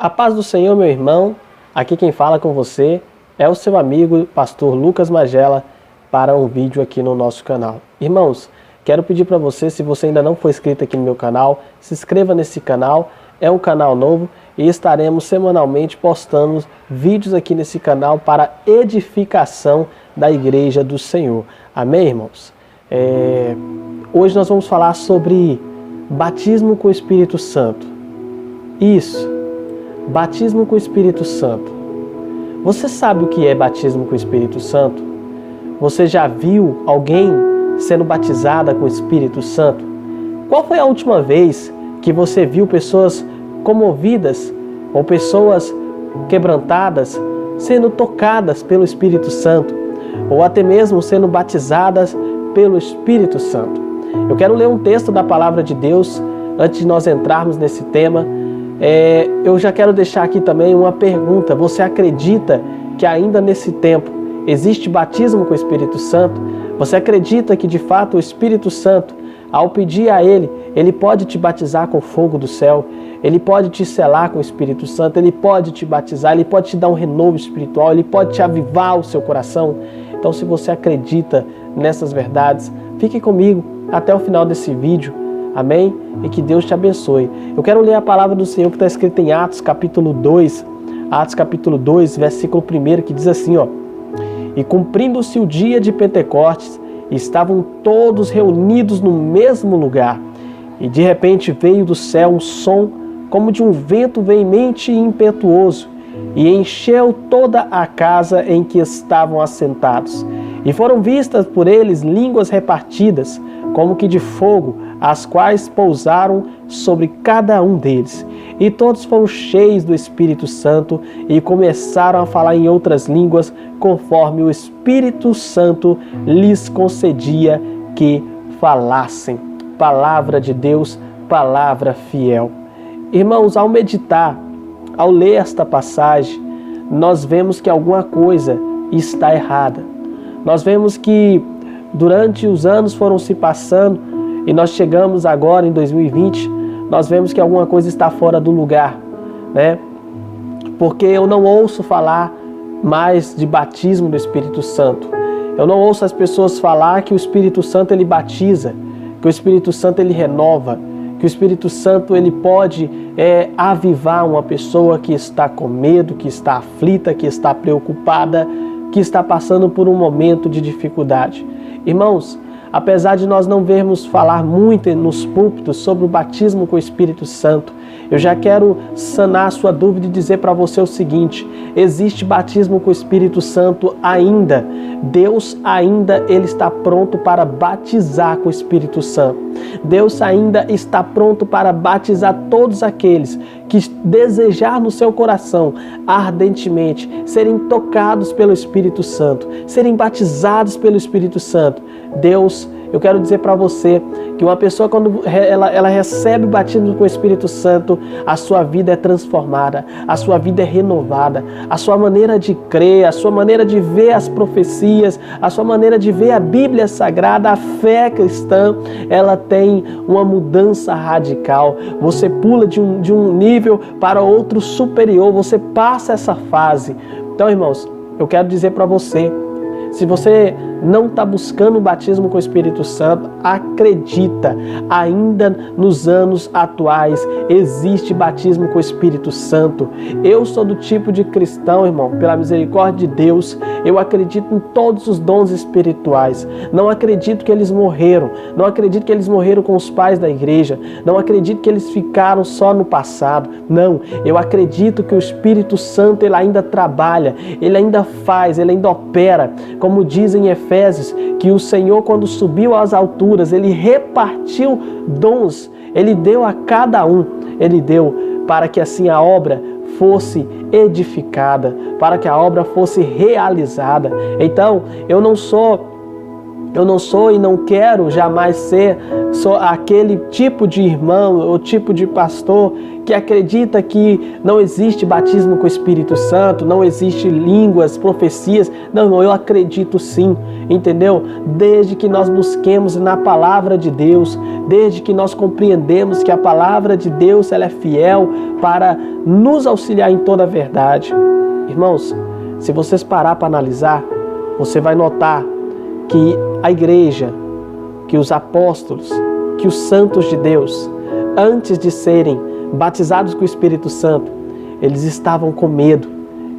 A paz do Senhor, meu irmão. Aqui quem fala com você é o seu amigo, pastor Lucas Magela, para um vídeo aqui no nosso canal. Irmãos, quero pedir para você, se você ainda não for inscrito aqui no meu canal, se inscreva nesse canal. É um canal novo e estaremos semanalmente postando vídeos aqui nesse canal para edificação da Igreja do Senhor. Amém, irmãos? Hoje nós vamos falar sobre batismo com o Espírito Santo. Isso, batismo com o Espírito Santo. Você sabe o que é batismo com o Espírito Santo? Você já viu alguém sendo batizada com o Espírito Santo? Qual foi a última vez que você viu pessoas comovidas ou pessoas quebrantadas sendo tocadas pelo Espírito Santo, ou até mesmo sendo batizadas pelo Espírito Santo? Eu quero ler um texto da Palavra de Deus antes de nós entrarmos nesse tema. Eu já quero deixar aqui também uma pergunta. Você acredita que ainda nesse tempo existe batismo com o Espírito Santo? Você acredita que de fato o Espírito Santo, ao pedir a Ele pode te batizar com fogo do céu, Ele pode te selar com o Espírito Santo, Ele pode te batizar, Ele pode te dar um renovo espiritual, Ele pode te avivar o seu coração? Então, se você acredita nessas verdades, fique comigo até o final desse vídeo. Amém? E que Deus te abençoe. Eu quero ler a palavra do Senhor que está escrita em Atos capítulo 2, versículo 1, que diz assim, ó: E cumprindo-se o dia de Pentecostes, estavam todos reunidos no mesmo lugar, e de repente veio do céu um som como de um vento veemente e impetuoso, e encheu toda a casa em que estavam assentados. E foram vistas por eles línguas repartidas, como que de fogo, as quais pousaram sobre cada um deles. E todos foram cheios do Espírito Santo e começaram a falar em outras línguas, conforme o Espírito Santo lhes concedia que falassem. Palavra de Deus, palavra fiel. Irmãos, ao meditar, ao ler esta passagem, nós vemos que alguma coisa está errada. Nós vemos que durante os anos foram se passando e nós chegamos agora em 2020, nós vemos que alguma coisa está fora do lugar, né? Porque eu não ouço falar mais de batismo do Espírito Santo. Eu não ouço as pessoas falar que o Espírito Santo ele batiza, que o Espírito Santo ele renova, que o Espírito Santo ele pode avivar uma pessoa que está com medo, que está aflita, que está preocupada, que está passando por um momento de dificuldade. Irmãos, apesar de nós não vermos falar muito nos púlpitos sobre o batismo com o Espírito Santo, eu já quero sanar a sua dúvida e dizer para você o seguinte: existe batismo com o Espírito Santo ainda. Deus ainda ele está pronto para batizar com o Espírito Santo. Deus ainda está pronto para batizar todos aqueles que desejar no seu coração ardentemente serem tocados pelo Espírito Santo, serem batizados pelo Espírito Santo. Deus, eu quero dizer para você que uma pessoa, quando ela recebe o batismo com o Espírito Santo, a sua vida é transformada, a sua vida é renovada, a sua maneira de crer, a sua maneira de ver as profecias, a sua maneira de ver a Bíblia Sagrada, a fé cristã, ela tem uma mudança radical. Você pula de um nível para outro superior, você passa essa fase. Então, irmãos, eu quero dizer para você, se você não está buscando o batismo com o Espírito Santo, acredita, ainda nos anos atuais existe batismo com o Espírito Santo. Eu sou do tipo de cristão, irmão, pela misericórdia de Deus, eu acredito em todos os dons espirituais. Não acredito que eles morreram, não acredito que eles morreram com os pais da igreja, não acredito que eles ficaram só no passado. Não, eu acredito que o Espírito Santo ele ainda trabalha, ele ainda faz, ele ainda opera. Como dizem em Efésios, que o Senhor, quando subiu às alturas, ele repartiu dons, ele deu a cada um, ele deu para que assim a obra fosse edificada, para que a obra fosse realizada. Então, eu não sou e não quero jamais ser sou aquele tipo de irmão ou tipo de pastor que acredita que não existe batismo com o Espírito Santo, não existe línguas, profecias. Não, irmão, eu acredito sim, entendeu? Desde que nós busquemos na palavra de Deus, desde que nós compreendemos que a palavra de Deus ela é fiel para nos auxiliar em toda a verdade. Irmãos, se vocês parar para analisar, você vai notar que a igreja, que os apóstolos, que os santos de Deus, antes de serem batizados com o Espírito Santo, eles estavam com medo,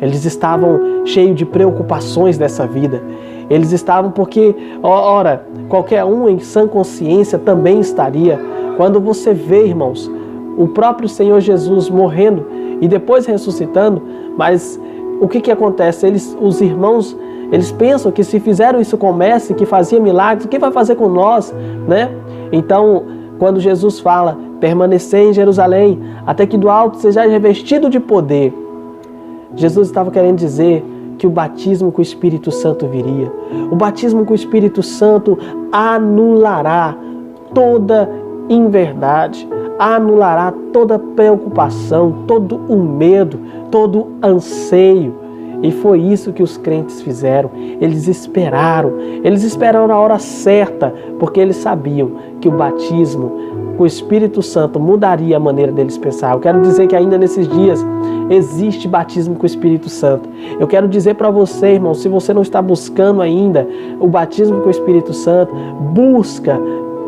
eles estavam cheios de preocupações dessa vida. Eles estavam porque, ora, qualquer um em sã consciência também estaria. Quando você vê, irmãos, o próprio Senhor Jesus morrendo e depois ressuscitando, mas o que acontece? Os irmãos, eles pensam que se fizeram isso com o Mestre, que fazia milagres, o que vai fazer com nós, né? Então, quando Jesus fala, permanecer em Jerusalém, até que do alto seja revestido de poder, Jesus estava querendo dizer que o batismo com o Espírito Santo viria. O batismo com o Espírito Santo anulará toda inverdade, anulará toda preocupação, todo o medo, todo o anseio. E foi isso que os crentes fizeram. Eles esperaram a hora certa, porque eles sabiam que o batismo com o Espírito Santo mudaria a maneira deles pensar. Eu quero dizer que ainda nesses dias existe batismo com o Espírito Santo. Eu quero dizer para você, irmão, se você não está buscando ainda o batismo com o Espírito Santo, busca,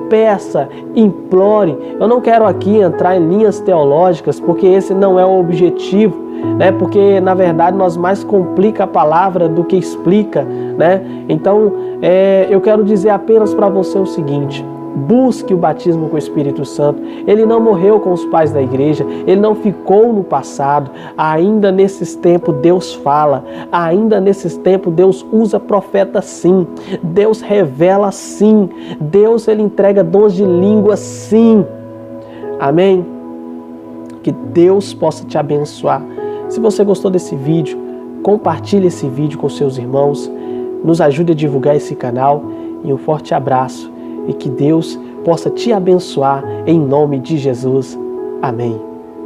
peça, implore. Eu não quero aqui entrar em linhas teológicas, porque esse não é o objetivo, né? Porque na verdade nós mais complica a palavra do que explica, né? Então eu quero dizer apenas para você o seguinte: busque o batismo com o Espírito Santo. Ele não morreu com os pais da igreja, ele não ficou no passado. Ainda nesses tempos Deus fala, ainda nesses tempos Deus usa profeta sim, Deus revela sim, Deus ele entrega dons de língua sim. Amém? Que Deus possa te abençoar. Se você gostou desse vídeo, compartilhe esse vídeo com seus irmãos, nos ajude a divulgar esse canal e um forte abraço e que Deus possa te abençoar em nome de Jesus. Amém.